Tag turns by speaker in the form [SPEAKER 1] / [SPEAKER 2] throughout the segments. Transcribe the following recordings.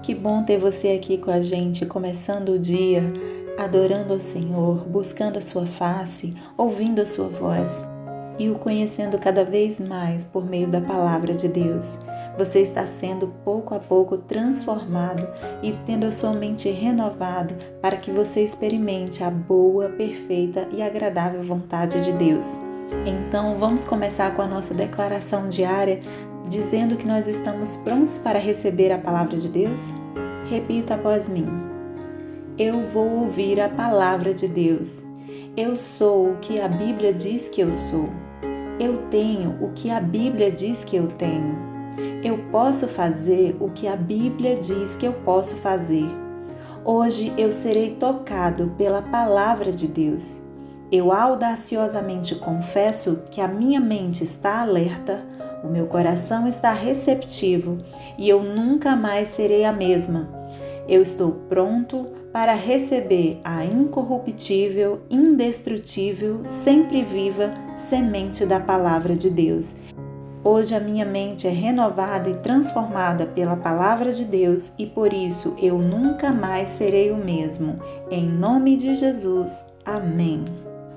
[SPEAKER 1] Que bom ter você aqui com a gente, começando o dia, adorando ao Senhor, buscando a sua face, ouvindo a sua voz e o conhecendo cada vez mais por meio da palavra de Deus. Você está sendo pouco a pouco transformado e tendo a sua mente renovada para que você experimente a boa, perfeita e agradável vontade de Deus. Então, vamos começar com a nossa declaração diária, dizendo que nós estamos prontos para receber a palavra de Deus? Repita após mim. Eu vou ouvir a palavra de Deus. Eu sou o que a Bíblia diz que eu sou. Eu tenho o que a Bíblia diz que eu tenho. Eu posso fazer o que a Bíblia diz que eu posso fazer. Hoje eu serei tocado pela palavra de Deus. Eu audaciosamente confesso que a minha mente está alerta, o meu coração está receptivo e eu nunca mais serei a mesma. Eu estou pronto para receber a incorruptível, indestrutível, sempre viva semente da palavra de Deus. Hoje a minha mente é renovada e transformada pela palavra de Deus e por isso eu nunca mais serei o mesmo. Em nome de Jesus. Amém.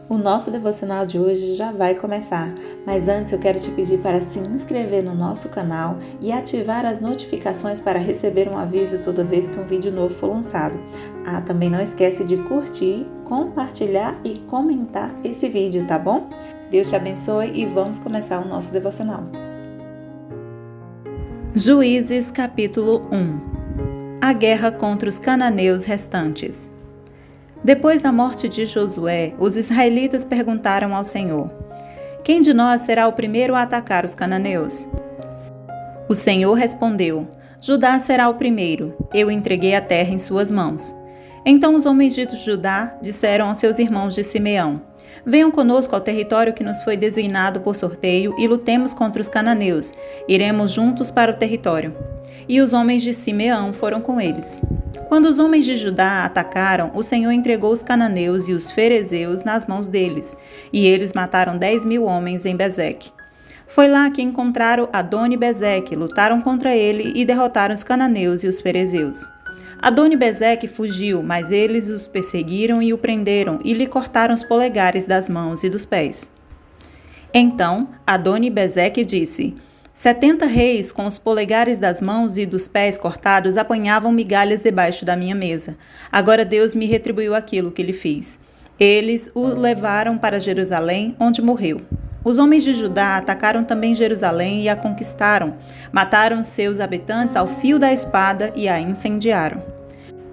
[SPEAKER 1] O nosso devocional de hoje já vai começar, mas antes eu quero te pedir para se inscrever no nosso canal e ativar as notificações para receber um aviso toda vez que um vídeo novo for lançado. Também não esquece de curtir, compartilhar e comentar esse vídeo, tá bom? Deus te abençoe e vamos começar o nosso devocional. Juízes capítulo 1. A guerra contra os cananeus restantes. Depois da morte de Josué, os israelitas perguntaram ao Senhor: Quem de nós será o primeiro a atacar os cananeus? O Senhor respondeu: Judá será o primeiro, eu entreguei a terra em suas mãos. Então os homens de Judá disseram aos seus irmãos de Simeão: Venham conosco ao território que nos foi designado por sorteio e lutemos contra os cananeus. Iremos juntos para o território. E os homens de Simeão foram com eles. Quando os homens de Judá atacaram, o Senhor entregou os cananeus e os ferezeus nas mãos deles, e eles mataram 10.000 homens em Bezeque. Foi lá que encontraram Adoni-Bezeque, lutaram contra ele e derrotaram os cananeus e os ferezeus. Adoni-Bezeque fugiu, mas eles os perseguiram e o prenderam e lhe cortaram os polegares das mãos e dos pés. Então Adoni-Bezeque disse: 70 reis com os polegares das mãos e dos pés cortados apanhavam migalhas debaixo da minha mesa. Agora Deus me retribuiu aquilo que lhe fiz. Eles o levaram para Jerusalém, onde morreu. Os homens de Judá atacaram também Jerusalém e a conquistaram. Mataram seus habitantes ao fio da espada e a incendiaram.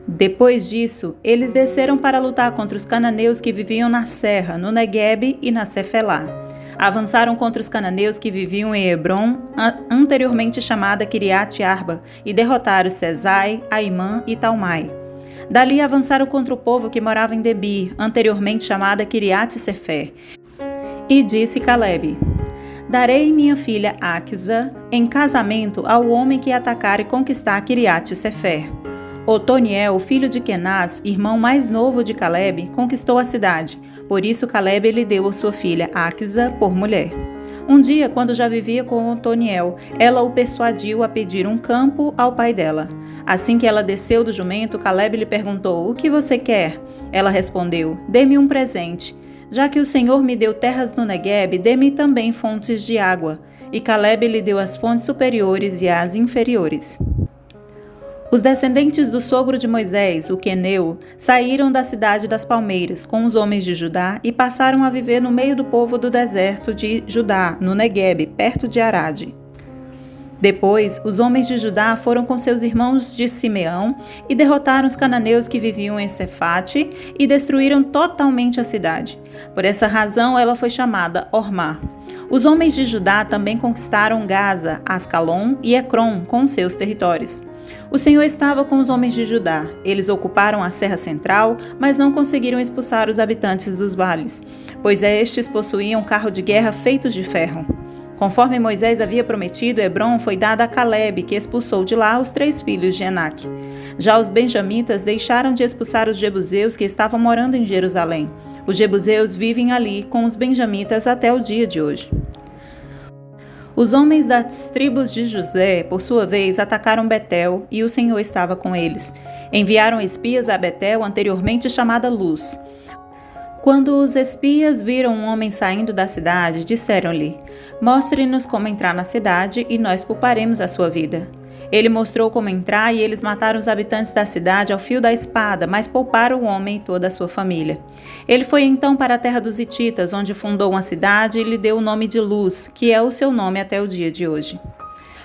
[SPEAKER 1] Depois disso, eles desceram para lutar contra os cananeus que viviam na serra, no Neguebe e na Cefelá. Avançaram contra os cananeus que viviam em Hebron, anteriormente chamada Quiriate Arba, e derrotaram Sesai, Aimã e Talmai. Dali avançaram contra o povo que morava em Debir, anteriormente chamada Quiriate Sefer. E disse Calebe: Darei minha filha Aquisa em casamento ao homem que atacar e conquistar Quiriate Sefer. Otoniel, filho de Kenaz, irmão mais novo de Calebe, conquistou a cidade. Por isso Calebe lhe deu a sua filha Aquisa por mulher. Um dia, quando já vivia com Otoniel, ela o persuadiu a pedir um campo ao pai dela. Assim que ela desceu do jumento, Calebe lhe perguntou: O que você quer? Ela respondeu: Dê-me um presente. Já que o Senhor me deu terras no Neguebe, dê-me também fontes de água. E Calebe lhe deu as fontes superiores e as inferiores. Os descendentes do sogro de Moisés, o queneu, saíram da cidade das palmeiras com os homens de Judá e passaram a viver no meio do povo do deserto de Judá, no Neguebe, perto de Arade. Depois, os homens de Judá foram com seus irmãos de Simeão e derrotaram os cananeus que viviam em Cefate e destruíram totalmente a cidade. Por essa razão, ela foi chamada Ormá. Os homens de Judá também conquistaram Gaza, Ascalon e Ecrom com seus territórios. O Senhor estava com os homens de Judá. Eles ocuparam a Serra Central, mas não conseguiram expulsar os habitantes dos vales, pois estes possuíam carro de guerra feitos de ferro. Conforme Moisés havia prometido, Hebron foi dada a Calebe, que expulsou de lá os 3 filhos de Enaque. Já os benjamitas deixaram de expulsar os jebuseus que estavam morando em Jerusalém. Os jebuseus vivem ali com os benjamitas até o dia de hoje. Os homens das tribos de José, por sua vez, atacaram Betel e o Senhor estava com eles. Enviaram espias a Betel, anteriormente chamada Luz. Quando os espias viram um homem saindo da cidade, disseram-lhe: Mostre-nos como entrar na cidade e nós pouparemos a sua vida. Ele mostrou como entrar e eles mataram os habitantes da cidade ao fio da espada, mas pouparam o homem e toda a sua família. Ele foi então para a terra dos Hititas, onde fundou uma cidade e lhe deu o nome de Luz, que é o seu nome até o dia de hoje.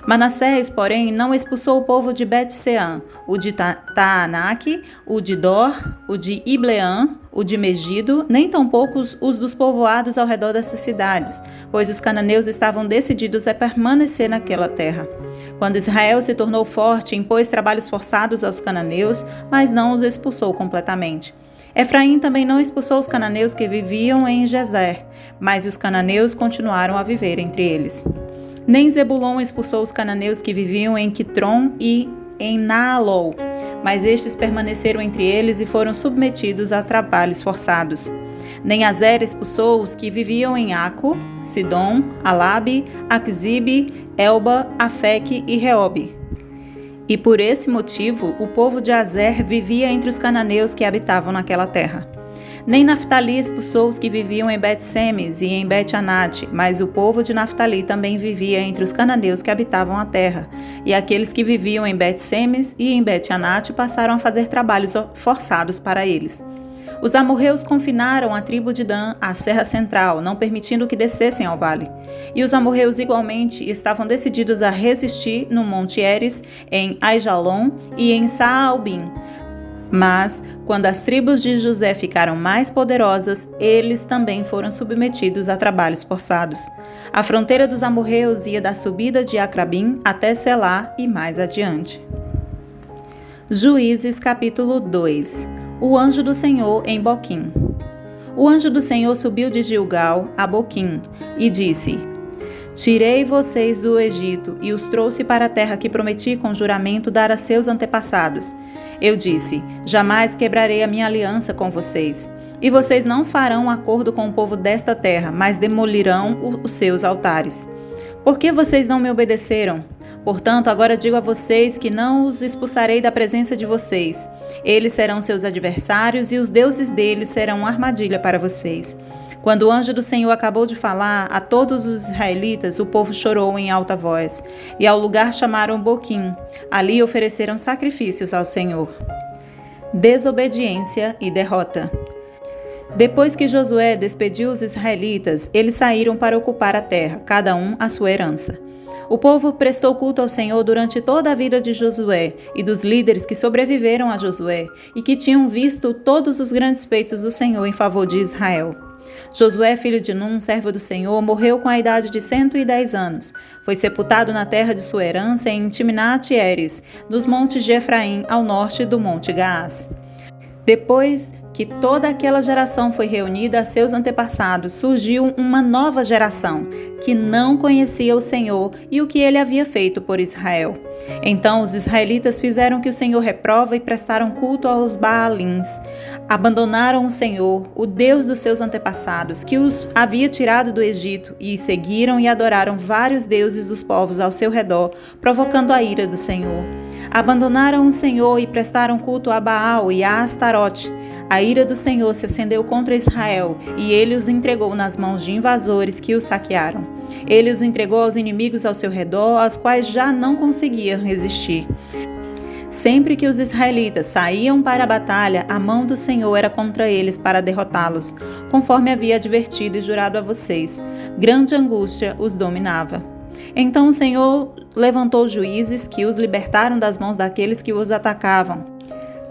[SPEAKER 1] Manassés, porém, não expulsou o povo de Bet-Sean, o de Taanaque, o de Dor, o de Ibleã, o de Megido, nem tampouco os dos povoados ao redor dessas cidades, pois os cananeus estavam decididos a permanecer naquela terra. Quando Israel se tornou forte, impôs trabalhos forçados aos cananeus, mas não os expulsou completamente. Efraim também não expulsou os cananeus que viviam em Gezer, mas os cananeus continuaram a viver entre eles. Nem Zebulon expulsou os cananeus que viviam em Quitron e em Naalol, mas estes permaneceram entre eles e foram submetidos a trabalhos forçados. Nem Azer expulsou os que viviam em Aco, Sidom, Alabe, Aquzibe, Elba, Afeque e Reobe. E por esse motivo, o povo de Azer vivia entre os cananeus que habitavam naquela terra. Nem Naftali expulsou os que viviam em Bet-Semes e em Bet-Anate, mas o povo de Naftali também vivia entre os cananeus que habitavam a terra, e aqueles que viviam em Bet-Semes e em Bet-Anate passaram a fazer trabalhos forçados para eles. Os amorreus confinaram a tribo de Dan à serra central, não permitindo que descessem ao vale. E os amorreus igualmente estavam decididos a resistir no Monte Heres, em Aijalon e em Saalbim. Mas, quando as tribos de José ficaram mais poderosas, eles também foram submetidos a trabalhos forçados. A fronteira dos amorreus ia da subida de Acrabim até Selá e mais adiante. Juízes capítulo 2. O anjo do Senhor em Boquim. O anjo do Senhor subiu de Gilgal a Boquim e disse: Tirei vocês do Egito e os trouxe para a terra que prometi com juramento dar a seus antepassados. Eu disse: Jamais quebrarei a minha aliança com vocês. E vocês não farão acordo com o povo desta terra, mas demolirão os seus altares. Por que vocês não me obedeceram? Portanto, agora digo a vocês que não os expulsarei da presença de vocês. Eles serão seus adversários e os deuses deles serão uma armadilha para vocês. Quando o anjo do Senhor acabou de falar a todos os israelitas, o povo chorou em alta voz, e ao lugar chamaram Boquim. Ali ofereceram sacrifícios ao Senhor. Desobediência e derrota. Depois que Josué despediu os israelitas, eles saíram para ocupar a terra, cada um a sua herança. O povo prestou culto ao Senhor durante toda a vida de Josué e dos líderes que sobreviveram a Josué e que tinham visto todos os grandes feitos do Senhor em favor de Israel. Josué, filho de Num, servo do Senhor, morreu com a idade de 110 anos. Foi sepultado na terra de sua herança em Timnat-Heres, nos montes de Efraim, ao norte do Monte Gaás. Depois que toda aquela geração foi reunida a seus antepassados, surgiu uma nova geração, que não conhecia o Senhor e o que ele havia feito por Israel. Então os israelitas fizeram o que o Senhor reprova e prestaram culto aos Baalins. Abandonaram o Senhor, o Deus dos seus antepassados, que os havia tirado do Egito, e seguiram e adoraram vários deuses dos povos ao seu redor, provocando a ira do Senhor. Abandonaram o Senhor e prestaram culto a Baal e a Astarote. A ira do Senhor se acendeu contra Israel, e ele os entregou nas mãos de invasores que os saquearam. Ele os entregou aos inimigos ao seu redor, aos quais já não conseguiam resistir. Sempre que os israelitas saíam para a batalha, a mão do Senhor era contra eles para derrotá-los, conforme havia advertido e jurado a vocês. Grande angústia os dominava. Então o Senhor levantou juízes que os libertaram das mãos daqueles que os atacavam.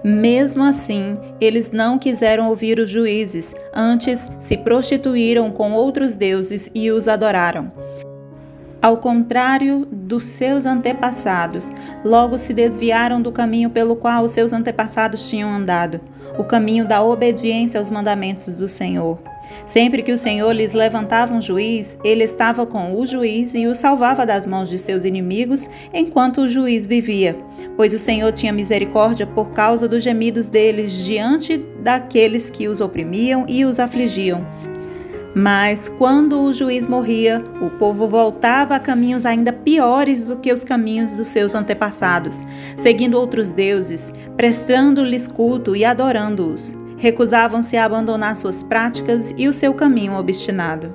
[SPEAKER 1] Mesmo assim, eles não quiseram ouvir os juízes, antes se prostituíram com outros deuses e os adoraram. Ao contrário dos seus antepassados, logo se desviaram do caminho pelo qual os seus antepassados tinham andado, o caminho da obediência aos mandamentos do Senhor. Sempre que o Senhor lhes levantava um juiz, ele estava com o juiz e o salvava das mãos de seus inimigos enquanto o juiz vivia, pois o Senhor tinha misericórdia por causa dos gemidos deles diante daqueles que os oprimiam e os afligiam. Mas, quando o juiz morria, o povo voltava a caminhos ainda piores do que os caminhos dos seus antepassados, seguindo outros deuses, prestando-lhes culto e adorando-os. Recusavam-se a abandonar suas práticas e o seu caminho obstinado.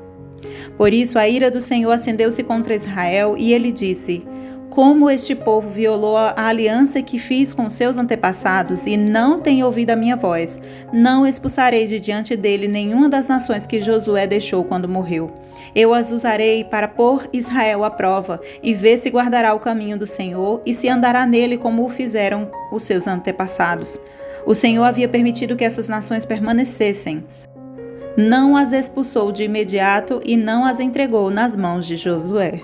[SPEAKER 1] Por isso, a ira do Senhor acendeu-se contra Israel e ele disse: como este povo violou a aliança que fiz com seus antepassados e não tem ouvido a minha voz, não expulsarei de diante dele nenhuma das nações que Josué deixou quando morreu. Eu as usarei para pôr Israel à prova e ver se guardará o caminho do Senhor e se andará nele como o fizeram os seus antepassados. O Senhor havia permitido que essas nações permanecessem. Não as expulsou de imediato e não as entregou nas mãos de Josué.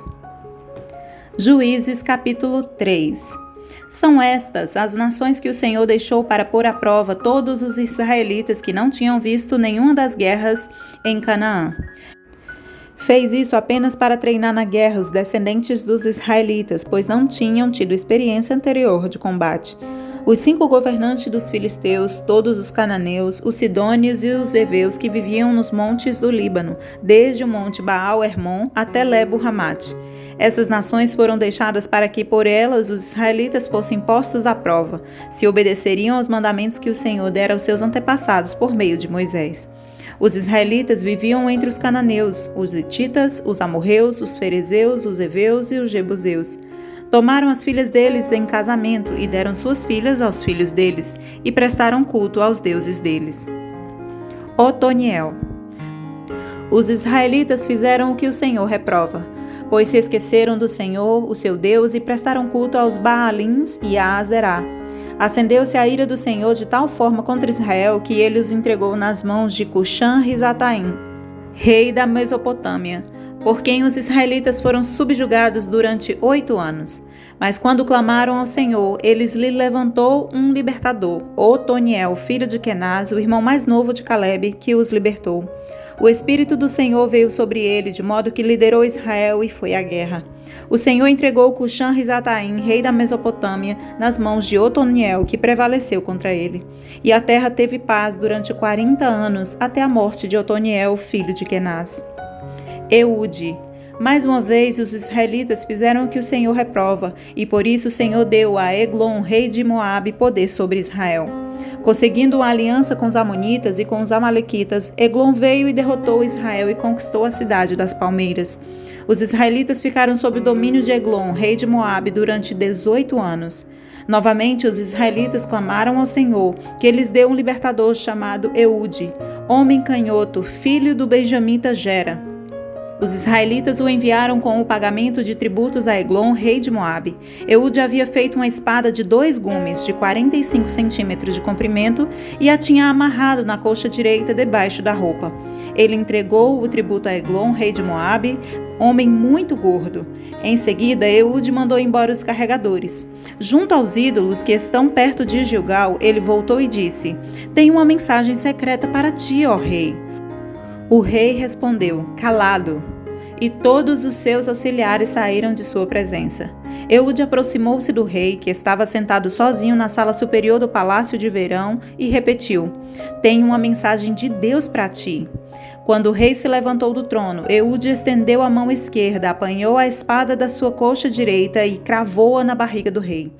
[SPEAKER 1] Juízes capítulo 3. São estas as nações que o Senhor deixou para pôr à prova todos os israelitas que não tinham visto nenhuma das guerras em Canaã. Fez isso apenas para treinar na guerra os descendentes dos israelitas, pois não tinham tido experiência anterior de combate. Os 5 governantes dos filisteus, todos os cananeus, os sidônios e os heveus que viviam nos montes do Líbano, desde o monte Baal-Hermon até Lebo-Hamate. Essas nações foram deixadas para que por elas os israelitas fossem postos à prova, se obedeceriam aos mandamentos que o Senhor dera aos seus antepassados por meio de Moisés. Os israelitas viviam entre os cananeus, os hititas, os amorreus, os ferezeus, os heveus e os jebuseus. Tomaram as filhas deles em casamento e deram suas filhas aos filhos deles, e prestaram culto aos deuses deles. Otoniel. Os israelitas fizeram o que o Senhor reprova, pois se esqueceram do Senhor, o seu Deus, e prestaram culto aos Baalins e a Azerá. Acendeu-se a ira do Senhor de tal forma contra Israel que ele os entregou nas mãos de Cuxã-Risataim, rei da Mesopotâmia, por quem os israelitas foram subjugados durante 8 anos. Mas quando clamaram ao Senhor, ele lhe levantou um libertador, Otoniel, filho de Kenaz, o irmão mais novo de Calebe, que os libertou. O Espírito do Senhor veio sobre ele, de modo que liderou Israel e foi à guerra. O Senhor entregou Cuxã-Risataim, rei da Mesopotâmia, nas mãos de Otoniel, que prevaleceu contra ele. E a terra teve paz durante 40 anos, até a morte de Otoniel, filho de Kenaz. Eude. Mais uma vez os israelitas fizeram o que o Senhor reprova, e por isso o Senhor deu a Eglon, rei de Moabe, poder sobre Israel. Conseguindo uma aliança com os amonitas e com os amalequitas, Eglon veio e derrotou Israel e conquistou a cidade das palmeiras. Os israelitas ficaram sob o domínio de Eglon, rei de Moabe, durante 18 anos. Novamente os israelitas clamaram ao Senhor, que lhes deu um libertador chamado Eude, homem canhoto, filho do benjamita Gera. Os israelitas o enviaram com o pagamento de tributos a Eglon, rei de Moabe. Eude havia feito uma espada de 2 gumes, de 45 centímetros de comprimento, e a tinha amarrado na coxa direita debaixo da roupa. Ele entregou o tributo a Eglon, rei de Moabe, homem muito gordo. Em seguida, Eude mandou embora os carregadores. Junto aos ídolos que estão perto de Gilgal, ele voltou e disse: "Tenho uma mensagem secreta para ti, ó rei." O rei respondeu: "Calado." E todos os seus auxiliares saíram de sua presença. Eude aproximou-se do rei, que estava sentado sozinho na sala superior do palácio de verão, e repetiu: "Tenho uma mensagem de Deus para ti." Quando o rei se levantou do trono, Eude estendeu a mão esquerda, apanhou a espada da sua coxa direita e cravou-a na barriga do rei.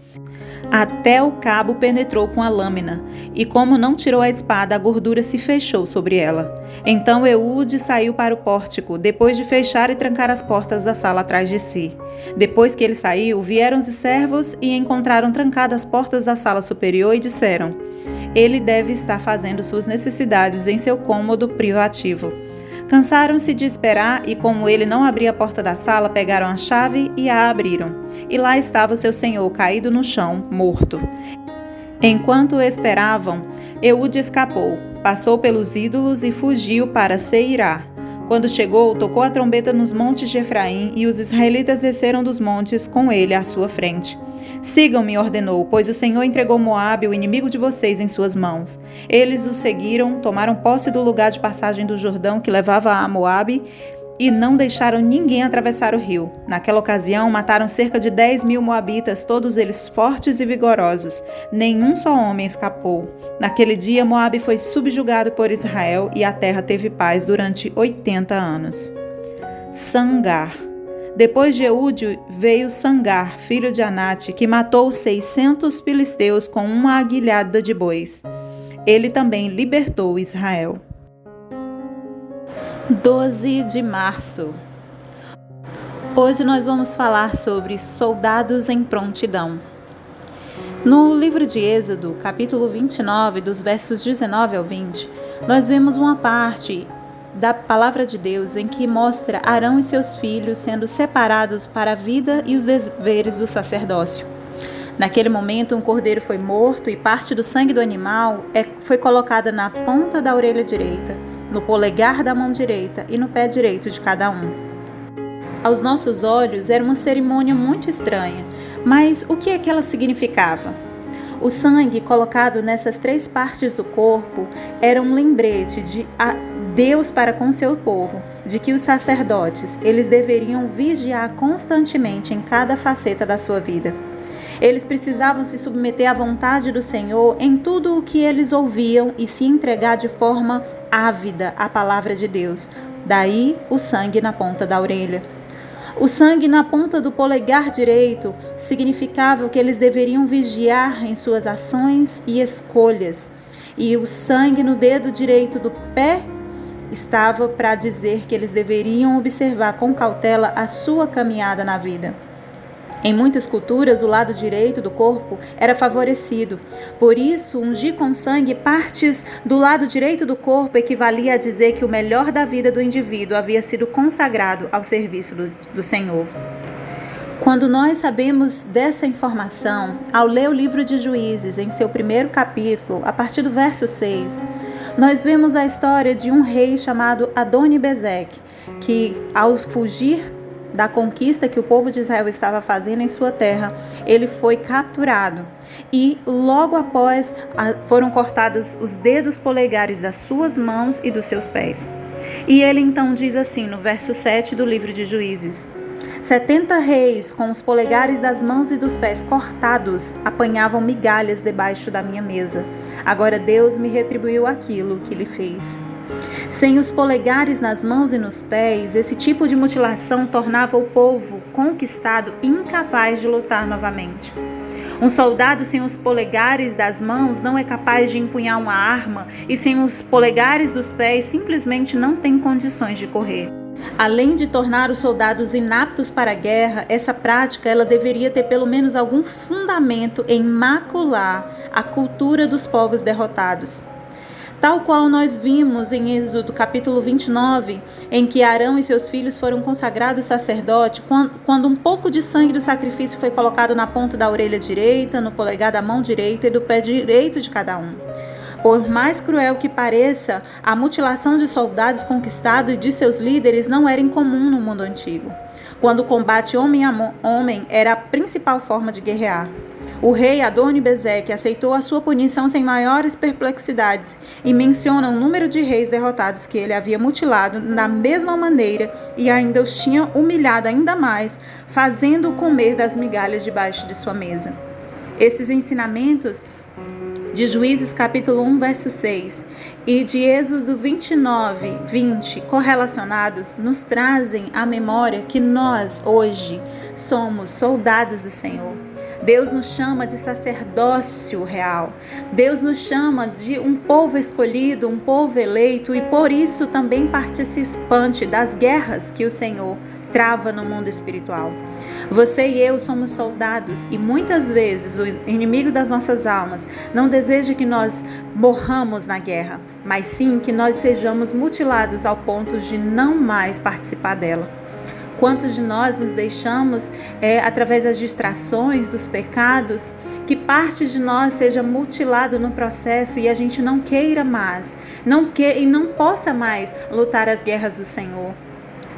[SPEAKER 1] Até o cabo penetrou com a lâmina, e como não tirou a espada, a gordura se fechou sobre ela. Então Eude saiu para o pórtico, depois de fechar e trancar as portas da sala atrás de si. Depois que ele saiu, vieram os servos e encontraram trancadas as portas da sala superior e disseram: "Ele deve estar fazendo suas necessidades em seu cômodo privativo." Cansaram-se de esperar e, como ele não abria a porta da sala, pegaram a chave e a abriram. E lá estava o seu senhor caído no chão, morto. Enquanto esperavam, Eude escapou, passou pelos ídolos e fugiu para Seirá. Quando chegou, tocou a trombeta nos montes de Efraim e os israelitas desceram dos montes com ele à sua frente. "Sigam-me", ordenou, "pois o Senhor entregou Moabe, o inimigo de vocês, em suas mãos." Eles o seguiram, tomaram posse do lugar de passagem do Jordão que levava a Moabe e não deixaram ninguém atravessar o rio. Naquela ocasião, mataram cerca de 10.000 moabitas, todos eles fortes e vigorosos. Nenhum só homem escapou. Naquele dia, Moabe foi subjugado por Israel e a terra teve paz durante 80 anos. Sangar. Depois de Eude veio Sangar, filho de Anate, que matou 600 filisteus com uma aguilhada de bois. Ele também libertou Israel. 12 de março. Hoje nós vamos falar sobre soldados em prontidão. No livro de Êxodo, capítulo 29, dos versos 19 ao 20, nós vemos uma parte da palavra de Deus em que mostra Arão e seus filhos sendo separados para a vida e os deveres do sacerdócio. Naquele momento, um cordeiro foi morto e parte do sangue do animal foi colocada na ponta da orelha direita, no polegar da mão direita e no pé direito de cada um. Aos nossos olhos, era uma cerimônia muito estranha, mas o que é que ela significava? O sangue colocado nessas 3 partes do corpo era um lembrete de Deus para com seu povo, de que os sacerdotes, eles deveriam vigiar constantemente em cada faceta da sua vida. Eles precisavam se submeter à vontade do Senhor em tudo o que eles ouviam e se entregar de forma ávida à palavra de Deus. Daí o sangue na ponta da orelha. O sangue na ponta do polegar direito significava que eles deveriam vigiar em suas ações e escolhas. E o sangue no dedo direito do pé estava para dizer que eles deveriam observar com cautela a sua caminhada na vida. Em muitas culturas, o lado direito do corpo era favorecido. Por isso, ungir com sangue partes do lado direito do corpo equivalia a dizer que o melhor da vida do indivíduo havia sido consagrado ao serviço do Senhor. Quando nós sabemos dessa informação, ao ler o livro de Juízes, em seu primeiro capítulo, a partir do verso 6, nós vemos a história de um rei chamado Adoni-Bezeque, que ao fugir da conquista que o povo de Israel estava fazendo em sua terra, ele foi capturado e logo após foram cortados os dedos polegares das suas mãos e dos seus pés. E ele então diz assim no verso 7 do livro de Juízes: 70 reis com os polegares das mãos e dos pés cortados apanhavam migalhas debaixo da minha mesa. Agora Deus me retribuiu aquilo que lhe fez. Sem os polegares nas mãos e nos pés, esse tipo de mutilação tornava o povo conquistado incapaz de lutar novamente. Um soldado sem os polegares das mãos não é capaz de empunhar uma arma e sem os polegares dos pés simplesmente não tem condições de correr. Além de tornar os soldados inaptos para a guerra, essa prática ela deveria ter pelo menos algum fundamento em macular a cultura dos povos derrotados. Tal qual nós vimos em Êxodo capítulo 29, em que Arão e seus filhos foram consagrados sacerdote, quando um pouco de sangue do sacrifício foi colocado na ponta da orelha direita, no polegar da mão direita e do pé direito de cada um. Por mais cruel que pareça, a mutilação de soldados conquistados e de seus líderes não era incomum no mundo antigo, quando o combate homem a homem era a principal forma de guerrear. O rei Adoni-Bezeque aceitou a sua punição sem maiores perplexidades e menciona o número de reis derrotados que ele havia mutilado da mesma maneira e ainda os tinha humilhado ainda mais, fazendo comer das migalhas debaixo de sua mesa. Esses ensinamentos de Juízes capítulo 1, verso 6 e de Êxodo 29, 20, correlacionados, nos trazem à memória que nós, hoje, somos soldados do Senhor. Deus nos chama de sacerdócio real. Deus nos chama de um povo escolhido, um povo eleito e por isso também participante das guerras que o Senhor trava no mundo espiritual. Você e eu somos soldados e muitas vezes o inimigo das nossas almas não deseja que nós morramos na guerra, mas sim que nós sejamos mutilados ao ponto de não mais participar dela. Quantos de nós nos deixamos, através das distrações, dos pecados, que parte de nós seja mutilado no processo e a gente não queira mais, e não possa mais lutar as guerras do Senhor.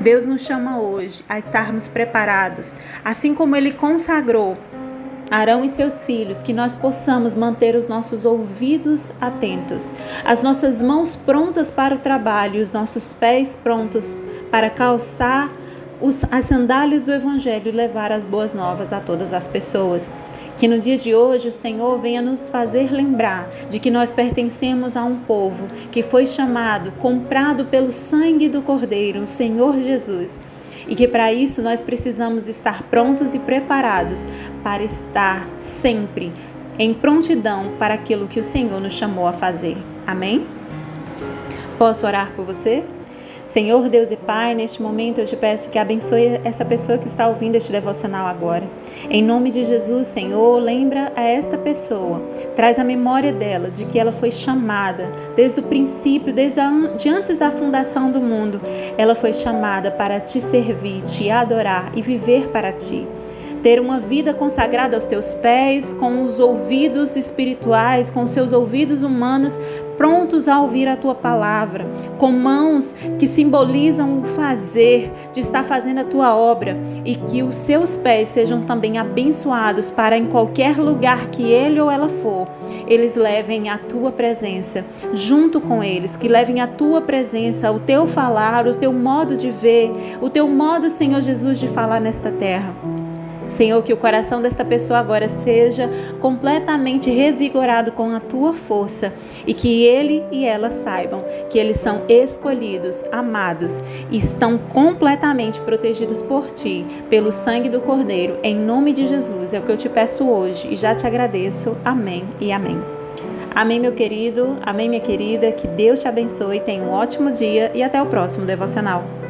[SPEAKER 1] Deus nos chama hoje a estarmos preparados, assim como Ele consagrou Arão e seus filhos, que nós possamos manter os nossos ouvidos atentos, as nossas mãos prontas para o trabalho, os nossos pés prontos para calçar as sandálias do Evangelho e levar as boas novas a todas as pessoas. Que no dia de hoje o Senhor venha nos fazer lembrar de que nós pertencemos a um povo que foi chamado, comprado pelo sangue do Cordeiro, o Senhor Jesus. E que para isso nós precisamos estar prontos e preparados para estar sempre em prontidão para aquilo que o Senhor nos chamou a fazer. Amém? Posso orar por você? Senhor Deus e Pai, neste momento eu te peço que abençoe essa pessoa que está ouvindo este devocional agora. Em nome de Jesus, Senhor, lembra a esta pessoa, traz a memória dela de que ela foi chamada desde o princípio, desde antes da fundação do mundo. Ela foi chamada para te servir, te adorar e viver para ti. Ter uma vida consagrada aos teus pés, com os ouvidos espirituais, com os seus ouvidos humanos prontos a ouvir a tua palavra, com mãos que simbolizam o fazer, de estar fazendo a tua obra, e que os seus pés sejam também abençoados para em qualquer lugar que ele ou ela for, eles levem a tua presença junto com eles, que levem a tua presença, o teu falar, o teu modo de ver, o teu modo, Senhor Jesus, de falar nesta terra. Senhor, que o coração desta pessoa agora seja completamente revigorado com a tua força e que ele e ela saibam que eles são escolhidos, amados e estão completamente protegidos por ti, pelo sangue do Cordeiro. Em nome de Jesus, é o que eu te peço hoje e já te agradeço. Amém e amém. Amém, meu querido, amém, minha querida, que Deus te abençoe, tenha um ótimo dia e até o próximo devocional.